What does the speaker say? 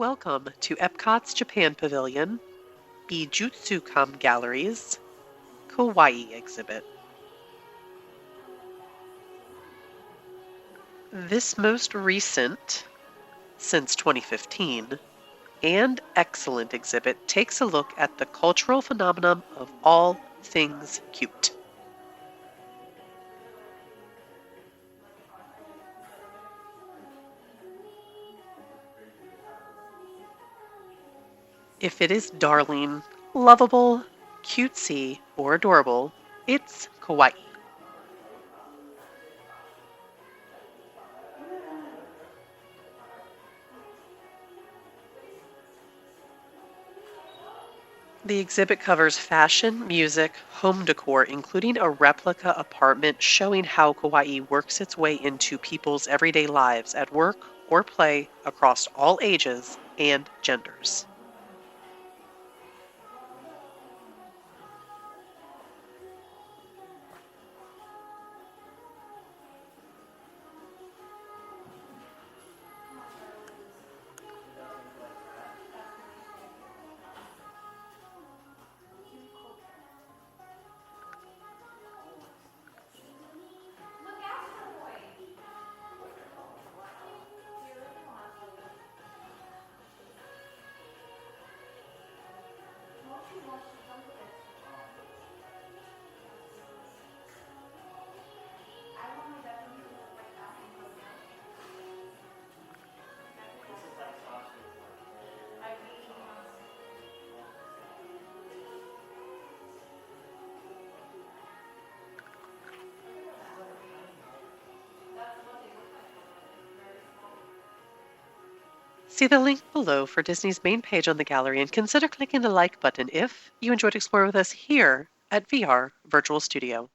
welcome to Epcot's Japan Pavilion, Bijutsukan Gallery's Kawaii exhibit. This most recent, since 2015, and excellent exhibit takes a look at the cultural phenomenon of all things cute. If it is darling, lovable, cutesy, or adorable, it's kawaii. The exhibit covers fashion, music, home decor, including a replica apartment showing how kawaii works its way into people's everyday lives at work or play across all ages and genders. See the link below for Disney's main page on the gallery and consider clicking the like button if you enjoyed exploring with us here at VR Virtual Studio.